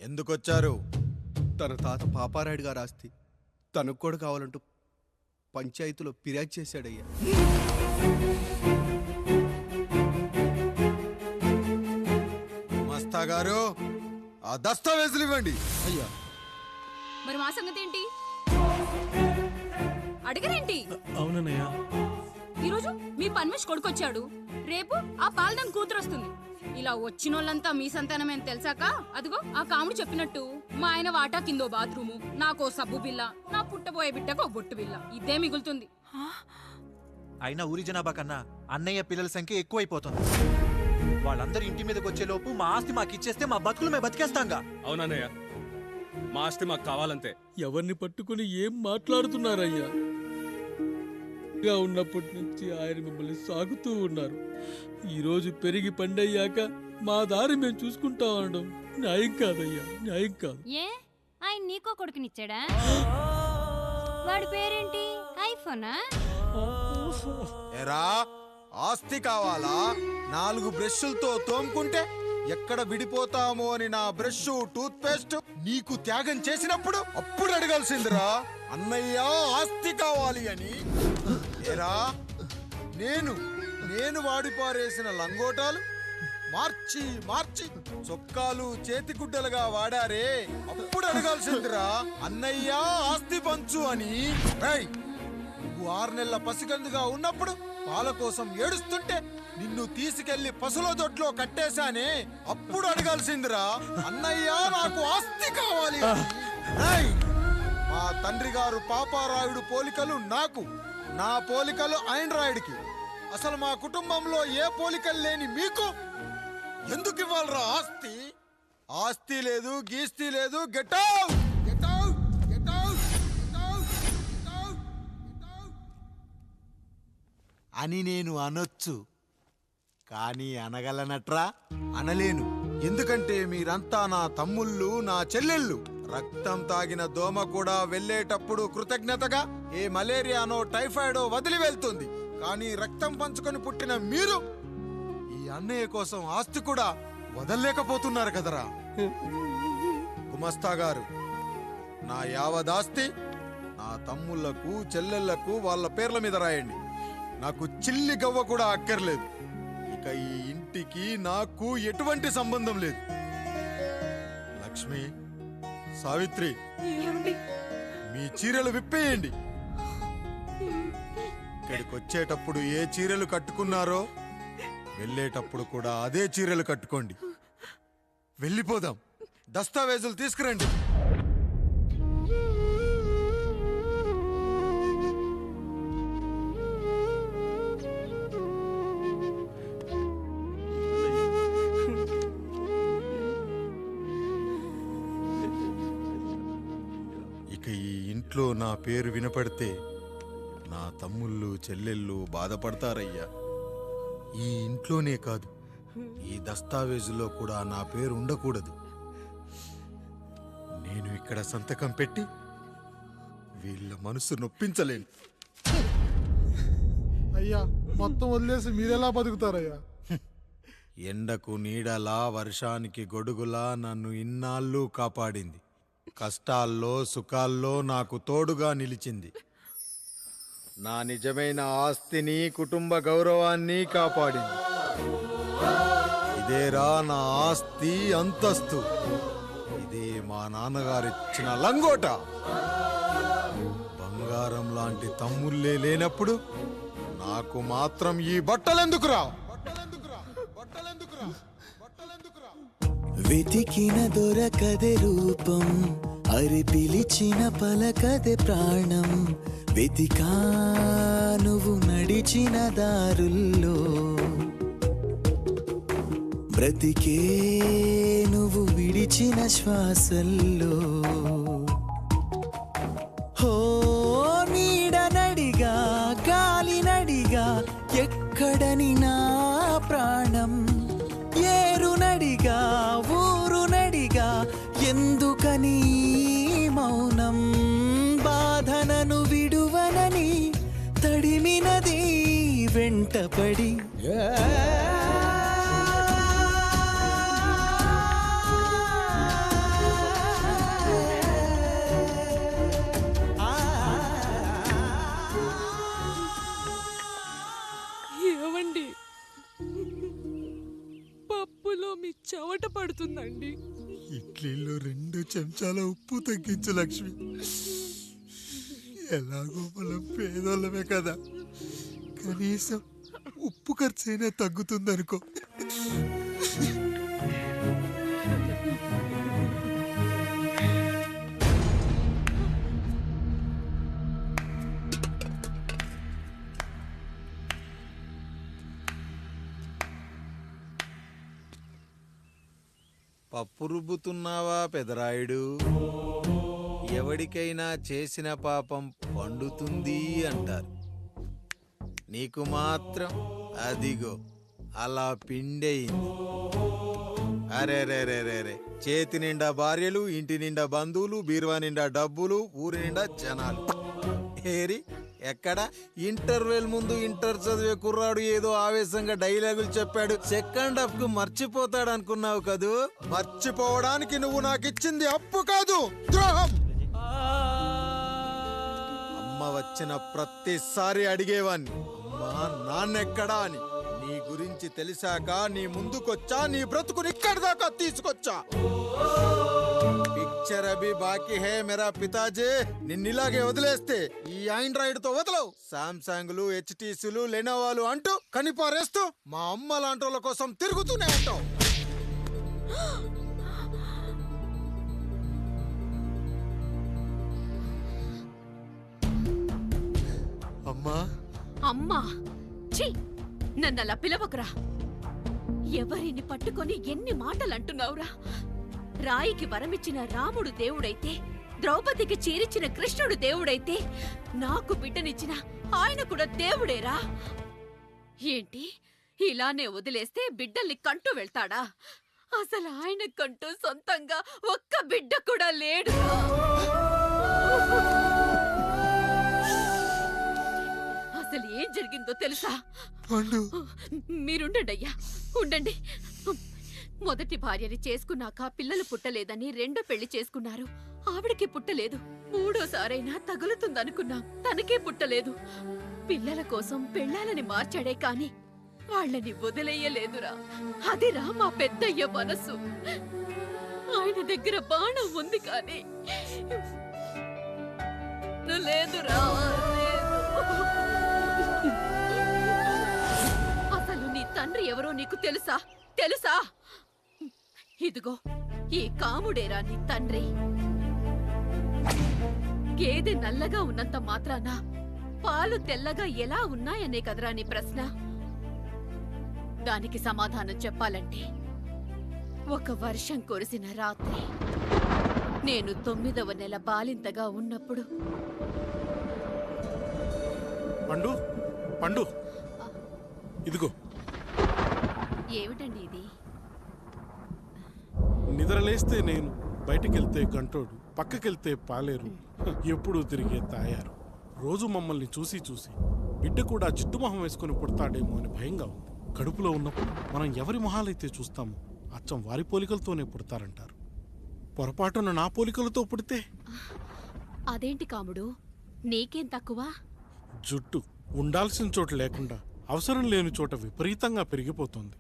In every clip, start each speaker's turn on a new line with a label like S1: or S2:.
S1: ఎందుకొచ్చారు?
S2: తన తాత పాపారాయుడు గారు ఆస్తి తనకు కూడా కావాలంటూ పంచాయతీలో ఫిర్యాదు చేశాడయ్యా.
S1: మస్తా గారు, ఆ దస్తావేజులు ఇవ్వండి.
S2: అయ్యా,
S3: మరి మా సంగతి ఏంటి? అడగరేంటి?
S4: అవునన్నయ్యా,
S3: ఈరోజు మీ పన్మేష్ కొడుకొచ్చాడు, రేపు ఆ పాలదం కూతురు వస్తుంది. ఇలా వచ్చినోళ్ళంతా మీ సంతానమే అని తెలిసాక అదిగో ఆ కాముడు చెప్పినట్టు మా ఆయన వాటా కిందో బాత్రూము, నాకో సబ్బు బిల్ల, నా పుట్టబోయే బిడ్డకో బొట్టు బిల్ల, ఇదే మిగులుతుంది.
S5: అయినా ఊరి జనాభా కన్నా అన్నయ్య పిల్లల సంఖ్య ఎక్కువైపోతుంది. వాళ్ళందరూ ఇంటి మీదకి వచ్చేలోపు మా ఆస్తి మాకు ఇచ్చేస్తే మా బతుకులు మేము బతికేస్తాంగా.
S6: అవునన్నయ్య, మా ఆస్తి మాకు కావాలంతే.
S4: ఎవరిని పట్టుకుని ఏం మాట్లాడుతున్నారయ్యా? ఉన్నప్పటి నుంచి ఆయన మిమ్మల్ని సాగుతూ ఉన్నారు. ఈరోజు పెరిగి పండయ్యాక మా దారి మేము చూసుకుంటా అనడం న్యాయం కాదయ్యా, న్యాయం కాదు.
S7: ఏ ఆయన నీకో కొడుకునిచ్చాడా? వాడి పేరేంటి? ఐఫోనా?
S1: ఎరా, ఆస్తి కావాలా? 4 బ్రష్లతో తోముకుంటే ఎక్కడ విడిపోతామో అని నా బ్రష్ టూత్ పేస్ట్ నీకు త్యాగం చేసినప్పుడు అప్పుడు అడగాల్సిందిరా, అన్నయ్య ఆస్తి కావాలి అని. ఎరా, నేను వాడిపారేసిన లంగోటాలు మార్చి మార్చి చొక్కాలు చేతిగుడ్డలుగా వాడారే, అప్పుడు అడగాల్సిందిరా, అన్నయ్య ఆస్తి పంచు అని. నువ్వు 6 నెలల పసికందుగా ఉన్నప్పుడు పాల కోసం ఏడుస్తుంటే నిన్ను తీసుకెళ్లి పశువుల దొడ్లో కట్టేశానే, అప్పుడు అడగాల్సిందిరా, అన్నయ్య నాకు ఆస్తి కావాలి. మా తండ్రి గారు పాపారాయుడు పోలికలు నాకు, నా పోలికలు ఆయనరాయుడికి. అసలు మా కుటుంబంలో ఏ పోలికలు లేని మీకు ఎందుకు ఇవ్వాలరా ఆస్తి? ఆస్తి లేదు, గీస్తి లేదు. Get out, get out, get out, get out, get out, get out అని నేను అనొచ్చు, కానీ అనగలనట్రా? అనలేను. ఎందుకంటే మీరంతా నా తమ్ముళ్ళు, నా చెల్లెళ్ళు. రక్తం తాగిన దోమ కూడా వెళ్ళేటప్పుడు కృతజ్ఞతగా ఏ మలేరియానో టైఫాయిడో వదిలి వెళ్తుంది. కానీ రక్తం పంచుకొని పుట్టిన మీరు ఈ అన్నయ్య కోసం ఆస్తి కూడా వదల్లేకపోతున్నారు కదరా. గుమస్తా గారు, నా యావదాస్తి నా తమ్ముళ్లకు, చెల్లెళ్లకు వాళ్ళ పేర్ల మీద రాయండి. నాకు చిల్లి గవ్వ కూడా అక్కర్లేదు. ఇక ఈ ఇంటికి నాకు ఎటువంటి సంబంధం లేదు. లక్ష్మి, సావిత్రి, మీ చీరలు విప్పేయండి. ఇక్కడికి వచ్చేటప్పుడు ఏ చీరలు కట్టుకున్నారో వెళ్ళేటప్పుడు కూడా అదే చీరలు కట్టుకోండి. వెళ్ళిపోదాం. దస్తావేజులు తీసుకురండి. ఇక ఈ ఇంట్లో నా పేరు వినపడితే నా తమ్ముళ్ళు, చెల్లెళ్ళు బాధపడతారయ్యా. ఈ ఇంట్లోనే కాదు, ఈ దస్తావేజులో కూడా నా పేరు ఉండకూడదు. నేను ఇక్కడ సంతకం పెట్టి వీళ్ళ మనసు నొప్పించలేను.
S8: అయ్యా, మొత్తం వదిలేసి మీరెలా బతుకుతారయ్యా?
S1: ఎండకు నీడలా, వర్షానికి గొడుగులా నన్ను ఇన్నాళ్ళు కాపాడింది. కష్టాల్లో సుఖాల్లో నాకు తోడుగా నిలిచింది. నా నిజమైన ఆస్తిని, కుటుంబ గౌరవాన్ని కాపాడింది. ఇదేరా నా ఆస్తి, అంతస్తు. ఇదే మా నాన్నగారిచ్చిన లంగోట. బంగారం లాంటి తమ్ముళ్ళే లేనప్పుడు నాకు మాత్రం ఈ బట్టలెందుకురా?
S9: వెతికిన దొరకదే రూపం, అరి పిలిచిన పలకదే ప్రాణం. వెతికా నువ్వు నడిచిన దారుల్లో, బ్రతికే నువ్వు విడిచిన శ్వాసల్లో. హో నీడనడిగా, గాలినడిగా, ఎక్కడని నా ప్రాణం. ఏరునడిగా, ఊరునడిగా, ఎందుకని మౌనం? బాధనను విడువనని తడిమినది వెంటపడి.
S3: ఏమండి పప్పులో మీ చెవట పడుతుందండి.
S1: ఇడ్లీలో 2 చెంచాల ఉప్పు తగ్గించు లక్ష్మి. ఎలాగో మనం పేదోళ్ళమే కదా, కనీసం ఉప్పు ఖర్చైనా తగ్గుతుందనుకో. పప్పు రుబ్బుతున్నావా పెదరాయుడు? ఎవడికైనా చేసిన పాపం పండుతుంది అంటారు, నీకు మాత్రం అదిగో అలా పిండయింది. అరే రే రే రే రే, చేతి నిండా భార్యలు, ఇంటి నిండా బంధువులు, బీరువా నిండా డబ్బులు, ఊరి నిండా జనాలు. ఏరి ఎక్కడ ఇంటర్వెల్ ముందు ఇంటర్ చదివే కుర్రాడు ఏదో ఆవేశంగా డైలాగులు చెప్పాడు, సెకండ్ హాఫ్ కు మర్చిపోతాడు అనుకున్నావు కదూ? మర్చిపోవడానికి నువ్వు నాకు ఇచ్చింది అప్పు కాదు, ద్రోహం. అమ్మ వచ్చిన ప్రతిసారి అడిగేవాన్ని, అమ్మా నాన్నెక్కడా అని. నీ గురించి తెలిసాక నీ ముందుకొచ్చా, నీ బ్రతుకుని ఇక్కడి దాకా తీసుకొచ్చా. పిక్చర్ అభి బాకీ హే మేరా పితాజీ. నిన్నిలాగే వదిలేస్తే ఈ ఆండ్రాయిడ్ తో వదలవు. సామ్సంగ్లు, హెచ్టీసీలు, లెనోవాలు అంటూ కనిపారేస్తూ మా అమ్మ లాంటి వాళ్ళ కోసం తిరుగుతూనే ఉంటావు. అమ్మా
S3: అమ్మా ఛీ, నన్నలా పిలవకురా. ఎవరిని పట్టుకొని ఎన్ని మాటలు అంటున్నావురా? రాయికి వరమిచ్చిన రాముడు దేవుడైతే, ద్రౌపదికి చీరిచ్చిన కృష్ణుడు దేవుడైతే, నాకు బిడ్డనిచ్చిన ఆయన కూడా దేవుడేరా. ఏంటి ఇలానే వదిలేస్తే బిడ్డల్ని కంటూ వెళ్తాడా? అసలు ఆయన కంటూ సొంతంగా ఒక్క బిడ్డ కూడా లేడు. అసలు ఏం జరిగిందో తెలుసా? మీరుండండి అయ్యా, ఉండండి. మొదటి భార్యని చేసుకున్నాక పిల్లలు పుట్టలేదని రెండో పెళ్లి చేసుకున్నారు. ఆవిడకి పుట్టలేదు. మూడోసారైనా తగులుతుందనుకున్నాం, తనకే పుట్టలేదు. పిల్లల కోసం పెళ్ళాలని మార్చాడే కాని వాళ్ళని వదిలేయలేదురా. అదిరా మా పెద్దయ్య మనసు. ఆయన దగ్గర బాణం ఉంది కానీ లేదురా, అసలు నీ తండ్రి ఎవరో నీకు తెలుసా? తెలుసా? ఇదిగో ఈ కాముడేరా నీ తండ్రి. గేదె నల్లగా ఉన్నంత మాత్రాన పాలు తెల్లగా ఎలా ఉన్నాయనే కదరా నీ ప్రశ్న. దానికి సమాధానం చెప్పాలంటే, ఒక వర్షం కురిసిన రాత్రి నేను 9వ నెల బాలింతగా ఉన్నప్పుడు.
S8: పండు పండు ఇదిగో.
S3: ఏమిటండి ఇది?
S8: నిద్రలేస్తే నేను, బయటికెళ్తే గంటోడు, పక్కకెళ్తే పాలేరు, ఎప్పుడూ తిరిగే తాయారు. రోజు మమ్మల్ని చూసి చూసి బిడ్డ కూడా జిడ్డు మొహం వేసుకుని పుడతాడేమో అని భయంగా ఉంది. కడుపులో ఉన్నప్పుడు మనం ఎవరి మొహాలైతే చూస్తామో అచ్చం వారి పోలికలతోనే పుడతారంటారు. పొరపాటున నా పోలికలతో పుడితే?
S3: అదేంటి కాముడు, నీకేం తక్కువ?
S8: జుట్టు ఉండాల్సిన చోట లేకుండా అవసరం లేని చోట విపరీతంగా పెరిగిపోతుంది.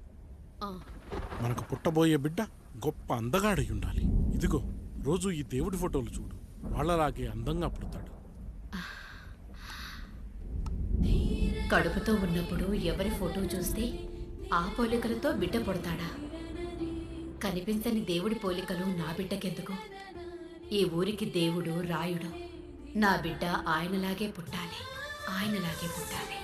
S8: మనకు పుట్టబోయే బిడ్డ గొప్ప అందగాడై ఉండాలి. ఇదిగో రోజు ఈ దేవుడి ఫోటోలు చూడు, వాళ్ళలాగే అందంగా పుడతాడు.
S3: కడుపుతో ఉన్నప్పుడు ఎవరి ఫోటో చూస్తే ఆ పోలికలతో బిడ్డ పుడతాడా? కనిపించని దేవుడి పోలికలు నా బిడ్డకెందుకు? ఈ ఊరికి దేవుడు రాయుడు. నా బిడ్డ ఆయనలాగే పుట్టాలి, ఆయనలాగే పుట్టాలి.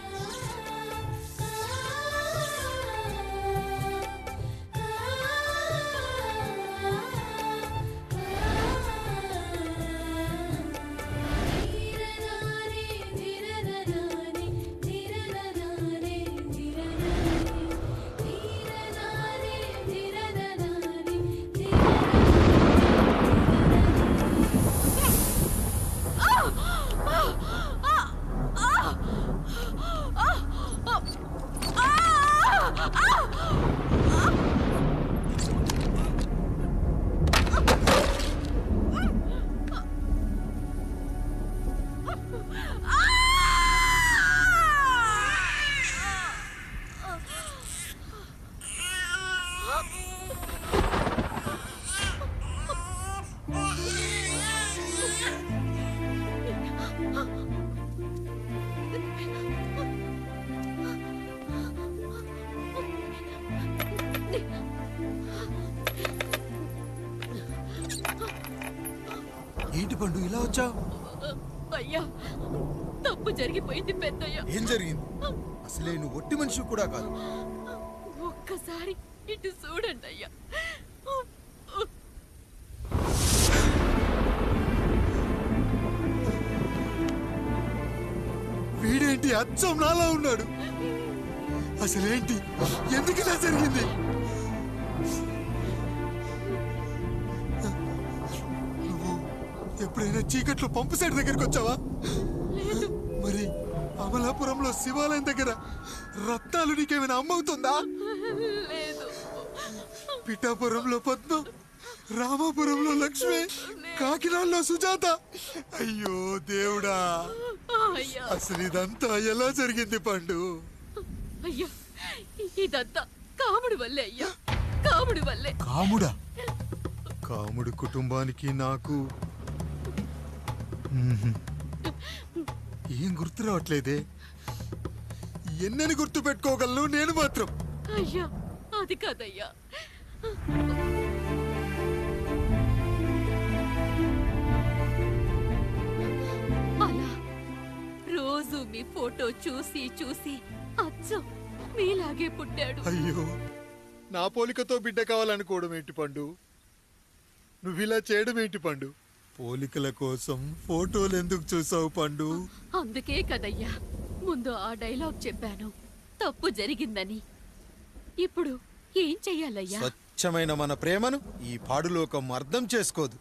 S1: ఏంటి పండు ఇలా వచ్చావు?
S3: అయ్యా తప్పు జరిగిపోయింది పెద్దయ్య.
S1: ఏం జరిగింది? అసలే నువ్వు ఒట్టి మనిషి కూడా కాదు.
S3: ఒక్కసారి ఇటు చూడండి అయ్యా.
S1: వీడేంటి అచ్చం నాలా ఉన్నాడు? అసలేంటి, ఎందుకు ఇలా జరిగింది? నువ్వు ఎప్పుడైనా చీకట్లో పంపు సైడ్ దగ్గరికి వచ్చావా? మరి అమలాపురంలో శివాలయం దగ్గర రత్నాలు నీకేమైనా అమ్మవుతుందా? పిఠాపురంలో పద్మ, రామాపురంలో లక్ష్మి, కాకినాడలో సుజాత. అయ్యో దేవుడా, అసలు ఇదంతా ఎలా జరిగింది పండు?
S3: అయ్యా ఇదంతా కాముడి వల్లే అయ్యా, కాముడి వల్లే.
S1: కాముడా? కాముడు కుటుంబానికి నాకు ఏం గుర్తు రావట్లేదే. ఎన్నని గుర్తు పెట్టుకోగలను నేను మాత్రం.
S3: అయ్యా అది కాదయ్యా. అలా రోజు మీ ఫోటో చూసి చూసి అచ్చం మీలాగే పుట్టాడు.
S1: అయ్యో, నా పోలికతో బిడ్డ కావాలనుకోవడం ఏంటి పండు? నువ్విలా చేయడం ఏంటి పండు? పోలికల కోసం ఫోటోలు ఎందుకు చూసావు పండు?
S3: అందుకే కదయ్యా ముందు ఆ డైలాగ్ చెప్పాను, తప్పు జరిగిందని. ఇప్పుడు ఏం చెయ్యాలయ్యా?
S1: స్వచ్ఛమైన మన ప్రేమను ఈ పాడులోకం అర్థం చేసుకోదు.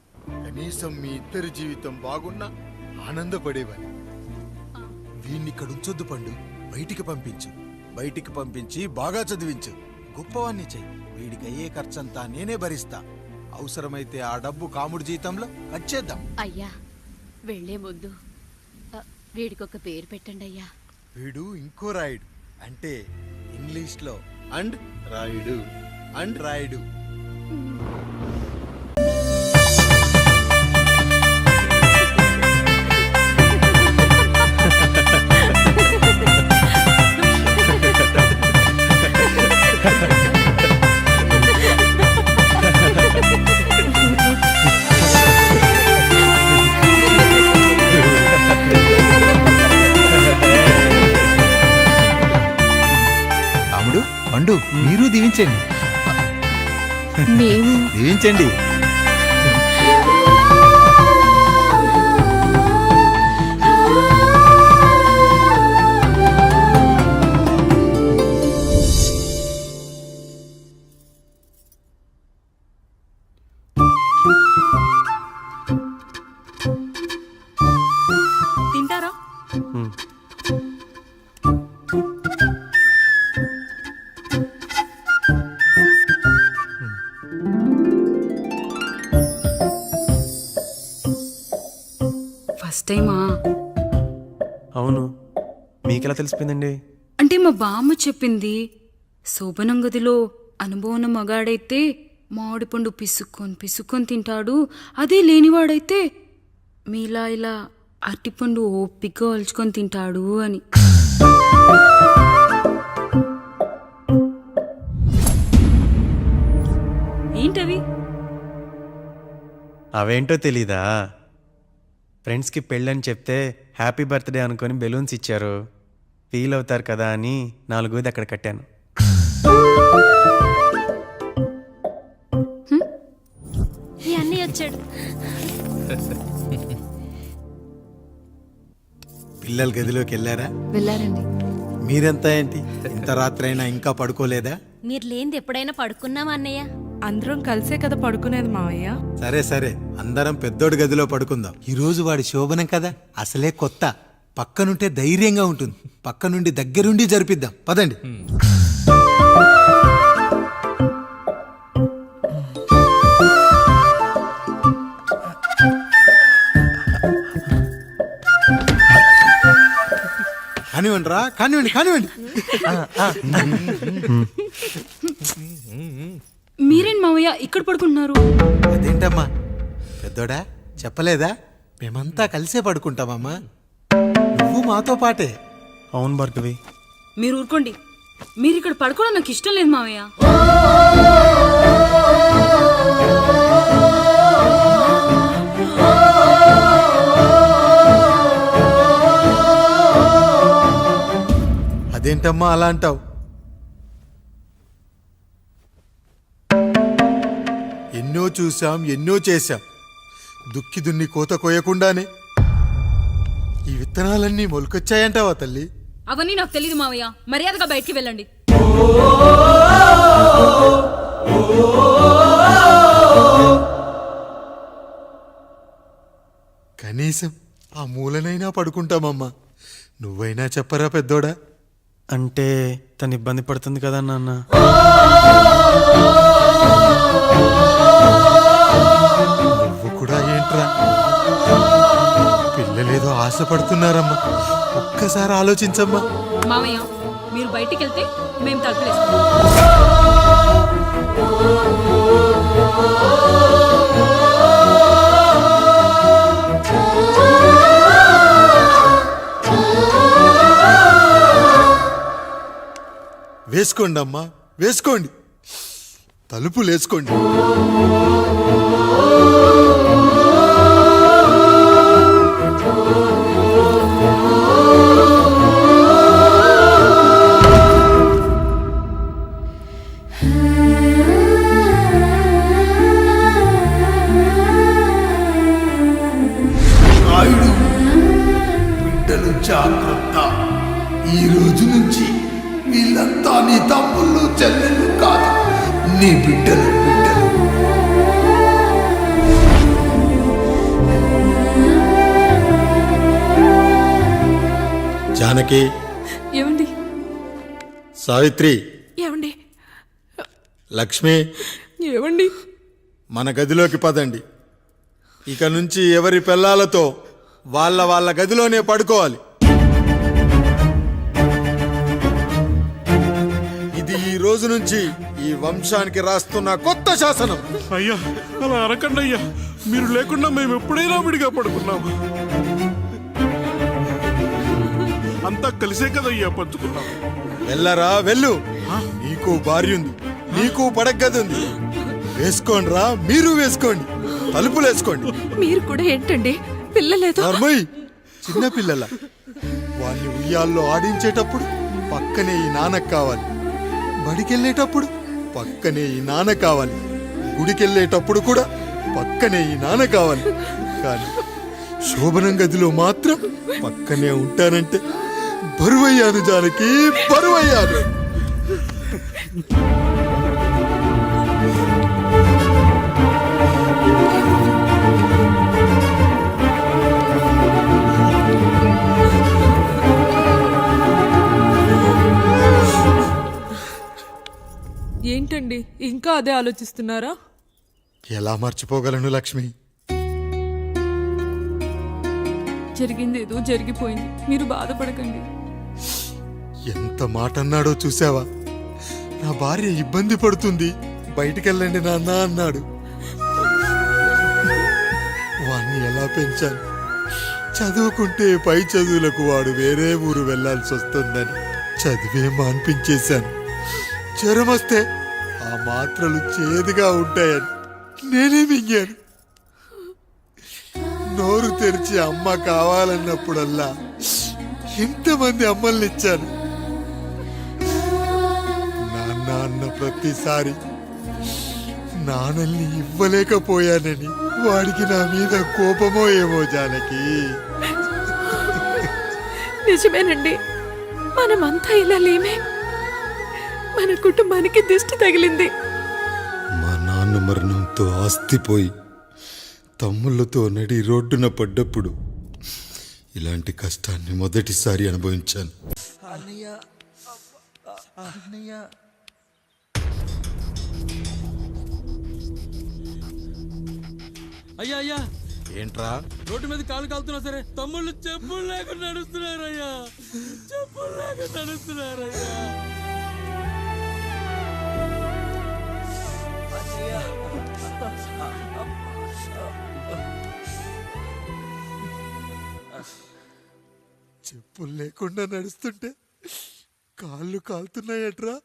S1: కనీసం మీ ఇద్దరి జీవితం బాగున్నా ఆనందపడేవాని. వీణ్ణి ఇక్కడ ఉంచొద్దు పండు, బయటికి పంపించు. బయటికి పంపించి బాగా చదివించు, గొప్పవాణ్ణి చెయ్యి. వీడికి అయ్యే ఖర్చంతా నేనే భరిస్తా. అవసరమైతే ఆ డబ్బు కాముడి జీతంలో వచ్చేద్దాం.
S3: అయ్యా వెళ్లే ముందు వీడికొక పేరు పెట్టండి అయ్యా.
S1: వీడు ఇంకో రాయుడు, అంటే ఇంగ్లీష్ లో అండ్ రాయుడు, అండ్ రాయుడు.
S9: రాముడు, పండు, మీరు దీవించండి.
S3: మేము
S9: దీవించండి.
S3: తింటారా? ఫస్ట్ టైమా?
S10: అవును, మీకెలా తెలిసిపోయిందండి?
S3: అంటే మా బామ్మ చెప్పింది. శోభనం గదిలో అనుభవం మగాడైతే మామిడి పండు పిసుక్కొని పిసుక్కొని తింటాడు, అదే లేనివాడైతే మీలా ఇలా అరటిపండు ఓపిగ్గా ఒలుచుకొని తింటాడు అని. ఏంటవి?
S10: అవేంటో తెలీదా? ఫ్రెండ్స్కి పెళ్ళని చెప్తే హ్యాపీ బర్త్డే అనుకొని బెలూన్స్ ఇచ్చారు, ఫీల్ అవుతారు కదా అని 4 అక్కడ కట్టాను.
S7: ఈ అన్నయ్య వచ్చాడు.
S1: పిల్లల గదిలోకి వెళ్ళారా?
S3: వెళ్ళారండి.
S1: మీరెంత ఏంటి ఇంత రాత్రి అయినా ఇంకా పడుకోలేదా?
S7: మీరు లేనిది ఎప్పుడైనా పడుకున్నామా అన్నయ్య?
S11: అందరం కలిసే కదా పడుకునేది మావయ్య.
S1: సరే సరే, అందరం పెద్దోడి గదిలో పడుకుందాం. ఈ రోజు వాడి శోభనం కదా, అసలే కొత్త. పక్కనుంటే ధైర్యంగా ఉంటుంది. పక్క నుండి దగ్గరుండి జరిపిద్దాం, పదండి. కానివ్వండి రా, కానివ్వండి కానివ్వండి.
S3: మీరేంటి మావయ్య ఇక్కడ పడుకుంటున్నారు?
S1: అదేంటమ్మా పెద్దోడా, చెప్పలేదా? మేమంతా కలిసే పడుకుంటామమ్మా, నువ్వు మాతో పాటే.
S10: అవును భార్గవి.
S3: మీరు ఊరుకోండి, మీరు ఇక్కడ పడుకోవడం నాకు ఇష్టం లేదు మావయ్య.
S1: ఏంటమ్మా అలా అంటావు? ఎన్నో చూశాం, ఎన్నో చేశాం. దుక్కి దున్ని కోత కోయకుండానే ఈ విత్తనాలన్నీ మొలకొచ్చాయంటావా తల్లి?
S3: అవన్నీ నాకు తెలియదు మావయ్య, మర్యాదగా బయటికి వెళ్ళండి.
S1: కనీసం ఆ మూలనైనా పడుకుంటామమ్మా. నువ్వైనా చెప్పరా పెద్దోడా?
S10: అంటే తను ఇబ్బంది పడుతుంది కదా నాన్న.
S1: నువ్వు కూడా ఏంట్రా? పిల్లలేదో ఆశపడుతున్నారమ్మా. ఒక్కసారి ఆలోచించమ్మా.
S3: మావయ్య, మీరు బయటికి వెళ్తే మేము తలుపులేస్తాం.
S1: వేసుకోండి అమ్మా, వేసుకోండి. తలుపులు వేసుకోండి.
S2: నాయుడు, బిడ్డలు జాగ్రత్త. ఈ రోజు నుంచి వీళ్ళంతా నీ తమ్ముళ్ళు చెల్లెళ్ళు కాదు, నీ బిడ్డలు.
S1: జానకి,
S11: ఏమండి?
S1: సావిత్రి,
S11: ఏమండి?
S1: లక్ష్మి,
S11: ఏమండి?
S1: మన గదిలోకి పదండి. ఇక నుంచి ఎవరి పిల్లలతో వాళ్ళ గదిలోనే పడుకోవాలి. ఇది ఈ రోజు నుంచి ఈ వంశానికి రాస్తున్న కొత్త శాసనం.
S8: అయ్యా అలా అరకండి అయ్యా. మీరు లేకుండా మేము ఎప్పుడైనా విడిగా పడుకున్నాము. అంతా కలిసే కదయ్యా పంచుకున్నాం.
S1: వెళ్ళరా వెళ్ళు. నీకు భార్య ఉంది, నీకు పడగది ఉంది. వేసుకోండి రా, మీరు వేసుకోండి. తలుపులు వేసుకోండి.
S11: మీరు కూడా ఏంటండి పిల్లలేదు?
S1: నర్మయ్, చిన్న పిల్లల వాడిని ఉయ్యాల్లో ఆడించేటప్పుడు పక్కనే ఈ నాన్న కావాలి. బడికెళ్ళేటప్పుడు పక్కనే ఈ నాన్న కావాలి. గుడికెళ్ళేటప్పుడు కూడా పక్కనే ఈ నాన్న కావాలి. కానీ శోభనం గదిలో మాత్రం పక్కనే ఉంటానంటే బరువయ్యాను జానకి, బరువయ్యాను.
S11: ఏంటండి ఇంకా అదే ఆలోచిస్తున్నారా?
S1: ఎలా మర్చిపోగలను లక్ష్మి?
S11: జరిగింది ఏదో జరిగిపోయింది, మీరు బాధపడకండి.
S1: ఎంత మాట అన్నాడో చూసావా? నా భార్య ఇబ్బంది పడుతుంది, బయటికెళ్ళండి నాన్న అన్నాడు. వాణ్ణి ఎలా పెంచాను? చదువుకుంటే పై చదువులకు వాడు వేరే ఊరు వెళ్లాల్సి వస్తుందని చదివే మాన్పించేశాను. జ్వరం వస్తే ఆ మాత్రలు చేదుగా ఉంటాయని నేనే మింగాను. నోరు తెరిచి అమ్మ కావాలన్నప్పుడల్లా ఎంతమంది అమ్మల్ని ఇచ్చాను. నాన్న అన్న ప్రతిసారి నాన్నల్ని ఇవ్వలేకపోయానని వాడికి నా మీద కోపమో ఏమో జానకి.
S11: నిజమేనండి, మనమంతా ఇలా లేమే. మన కుటుంబానికి దిష్టి తగిలింది.
S1: మా నాన్న మరణంతో ఆస్తిపోయి తమ్ముళ్ళతో నడి రోడ్డున పడ్డప్పుడు ఇలాంటి కష్టాన్ని మొదటిసారి అనుభవించాను.
S4: అయ్యా అయ్యా,
S1: ఏంట్రా?
S4: రోడ్డు మీద కాలు కాలుతున్నా సరే తమ్ముళ్ళు చెప్పులు లేకుండా నడుస్తున్నారయ్యా, చెప్పులు లేకుండా నడుస్తున్నారయ్యా.
S1: చెప్పులు లేకుండా నడుస్తుంటే కాళ్ళు కాలుతున్నాయట్రా.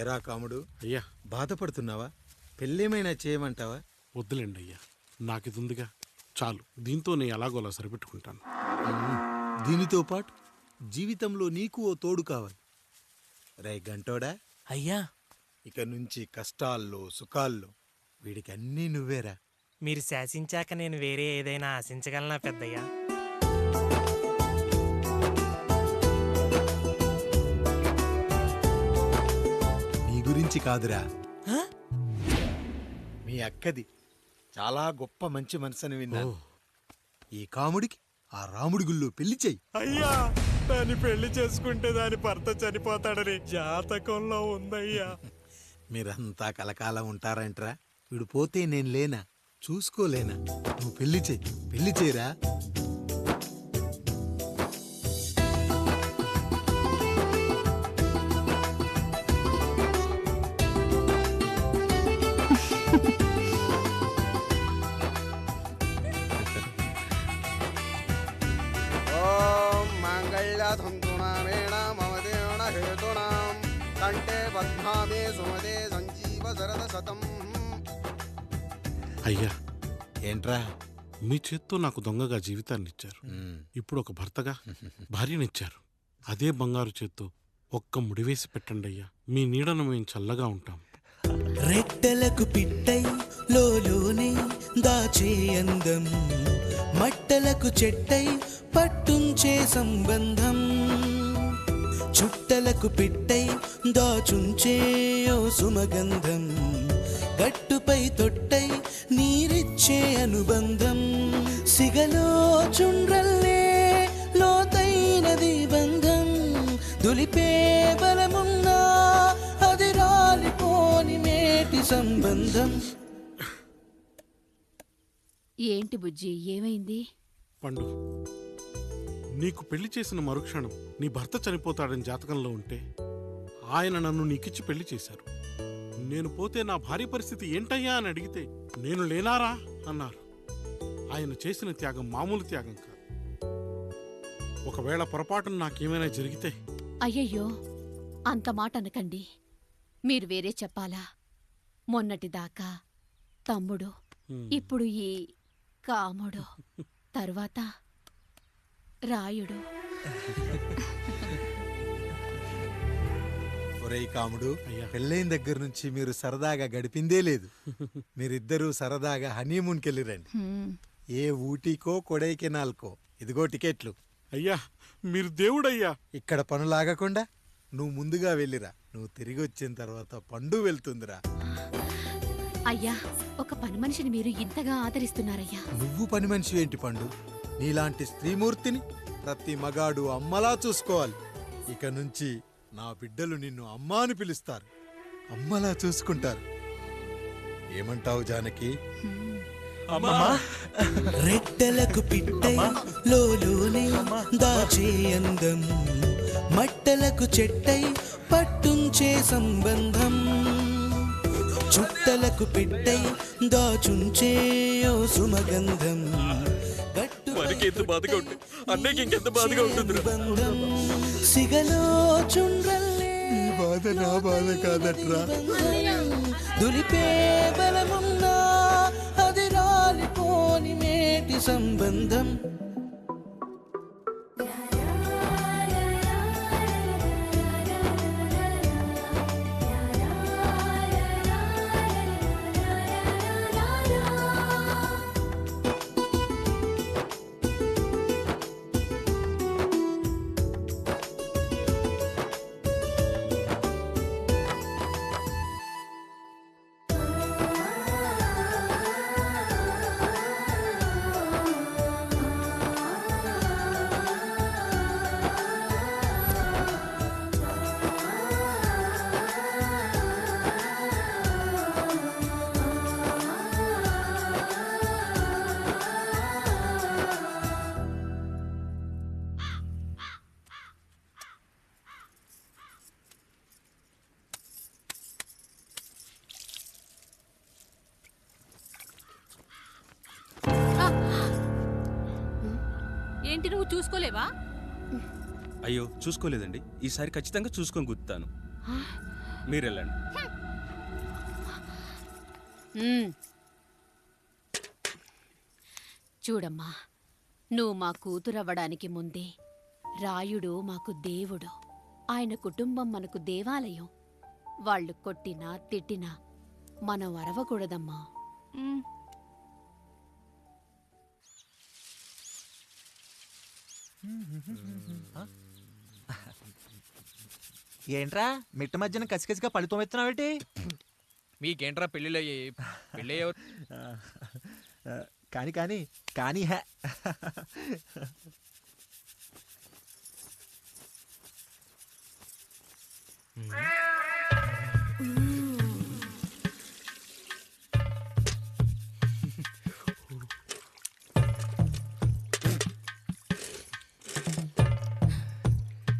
S1: ఏరా కాముడు,
S8: అయ్యా
S1: బాధపడుతున్నావా? పెళ్ళేమైనా చేయమంటావా?
S8: వద్దులేండి అయ్యా, నాకు ఇది ఉందిగా చాలు, దీంతో నేను ఎలాగోలా సరిపెట్టుకుంటాను.
S1: దీనితో పాటు జీవితంలో నీకు ఓ తోడు కావాలి. రే గంటోడా,
S12: అయ్యా
S1: ఇక నుంచి కష్టాల్లో సుఖాల్లో వీడికి అన్నీ నువ్వేరా.
S12: మీరు శాసించాక నేను వేరే ఏదైనా ఆశించగలనా పెద్దయ్యా?
S1: నీ గురించి కాదురా, మీ అక్కది. చాలా గొప్ప మంచి మనసుని విన్నాను. ఈ కాముడికి ఆ రాముడి గుళ్ళో పెళ్లి చెయ్యి.
S8: అయ్యా, దాన్ని పెళ్లి చేసుకుంటే దాని భర్త చనిపోతాడని జాతకంలో ఉందయ్యా.
S1: మీరంతా కలకాలం ఉంటారంట్రా. వీడు పోతే నేను లేనా, చూసుకోలేనా? నువ్వు పెళ్లి చెయ్యి, పెళ్లి చేయరా.
S2: ఓం మాంగళ్యధంతునామేణ మమ దేవన హేతునాం కంఠే పద్మామే సుమదే సంజీవ శరద శతం.
S8: అయ్యా,
S1: ఏంట్రా?
S8: మీ చేత్తో నాకు దొంగగా జీవితాన్ని ఇచ్చారు. ఇప్పుడు ఒక భర్తగా భార్యనిచ్చారు. అదే బంగారు చేత్తో ఒక్క ముడివేసి పెట్టండి అయ్యా. మీ నీడను మేము చల్లగా ఉంటాం.
S12: రెట్టలకు పిట్టై లోలోనే దాచే అందం, మట్టలకు చెట్టై పట్టుంచే సంబంధం, చుట్టలకు పిట్టై దాచుంచే ఓ సుమగంధం, గట్టుపై తొట్టై నీరిచ్చే అనుబంధం, సిగలో చుండ్రల్లే లోతైనది బంధం, దులిపే బలమున్నా అది రాలిపోని మేటి సంబంధం.
S3: ఏంటి బుజ్జి, ఏమైంది?
S8: పండు, నీకు పెళ్లి చేసిన మరుక్షణం నీ భర్త చనిపోతాడని జాతకంలో ఉంటే ఆయన నన్ను నీకిచ్చి పెళ్లి చేశారు. నేను పోతే నా భార్య పరిస్థితి ఏంటయ్యా అని అడిగితే నేను లేనారా అన్నారు. ఆయన చేసిన త్యాగం మామూలు త్యాగం కాదు. ఒకవేళ పొరపాటున నాకేమైనా జరిగితే?
S3: అయ్యయ్యో, అంత మాట అనకండి. మీరు వేరే చెప్పాలా? మొన్నటిదాకా తమ్ముడు, ఇప్పుడు ఈ కాముడు, తరువాత రాయుడు.
S1: ఒరేయ్ కాముడు,
S8: అయ్యా.
S1: పెళ్ళైన దగ్గర నుంచి మీరు సరదాగా గడిపిందే లేదు. మీరిద్దరూ సరదాగా హనీమూన్కి వెళ్ళిరండి. ఏ ఊటీకో కొడైకెనాల్కో. ఇదిగో టికెట్లు.
S8: అయ్యా, మీరు దేవుడయ్యా.
S1: ఇక్కడ పనులాగకుండా నువ్వు ముందుగా వెళ్ళిరా. నువ్వు తిరిగి వచ్చిన తర్వాత పండు వెళ్తుందిరా.
S3: అయ్యా, ఒక పని మనిషిని మీరు ఇంతగా ఆదరిస్తున్నారయ్యా.
S1: నువ్వు పని మనిషి ఏంటి పండు? నీలాంటి స్త్రీమూర్తిని ప్రతి మగాడు అమ్మలా చూసుకోవాలి. ఇక నుంచి నా బిడ్డలు నిన్ను అమ్మా అని పిలుస్తారు, అమ్మలా చూసుకుంటారు. ఏమంటావు జానకి?
S12: రెట్టలకు పిట్టై లోలోనే దాచే అందం, మట్టలకు చెట్టై పట్టుంచే సంబంధం, చుట్టలకు పిట్టై దాచుంచే ఓ సుమగంధం,
S6: ఎంత బాధగా ఉంటుంది అన్నయ్యకి ఇంకెంత బాధగా ఉంటుంది.
S12: బంధం, సిగలో చుండ్రల్లే
S1: ఈ బాధ నా బాధ కాదట్రా.
S12: దులిపే బలమున్నా అది రాలిపోని మేటి సంబంధం.
S3: ఏంటి, నువ్వు చూసుకోలేవా?
S6: అయ్యో చూసుకోలేదండి, ఈసారి ఖచ్చితంగా చూసుకొని గుర్తాను. మీరు వెళ్ళండి.
S11: చూడమ్మా, నువ్వు మా కూతురవ్వడానికి ముందే రాయుడు మాకు దేవుడు. ఆయన కుటుంబం మనకు దేవాలయం. వాళ్ళు కొట్టినా తిట్టినా మనం అరవకూడదమ్మా.
S5: ఏంట్రా మిట్ట మధ్యన కసికసిగా పళ్ళుతో ఎత్తున్నావేటి?
S6: మీకేంట్రా పెళ్ళిళ్ళయ్యి? పెళ్ళి
S5: కానీ కానీ కానీ హే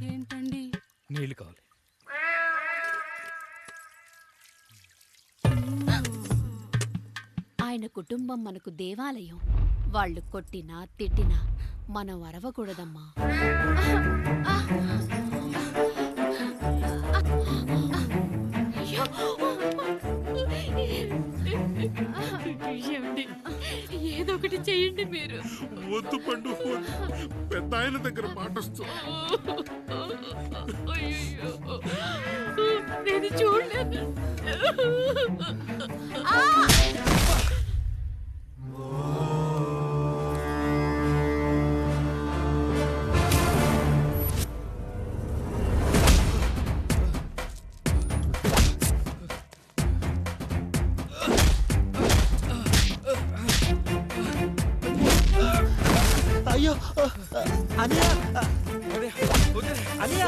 S11: ఏంటండి?
S6: నీళ్ళు కావాలి.
S11: ఆయన కుటుంబం మనకు దేవాలయం. వాళ్ళు కొట్టినా తిట్టినా మనం అరవకూడదమ్మా. ఏదో ఒకటి చెయ్యండి మీరు.
S8: వద్దు పండు, పెద్ద ఆయన దగ్గర మాటొస్తూ.
S11: నేను చూడలేదు.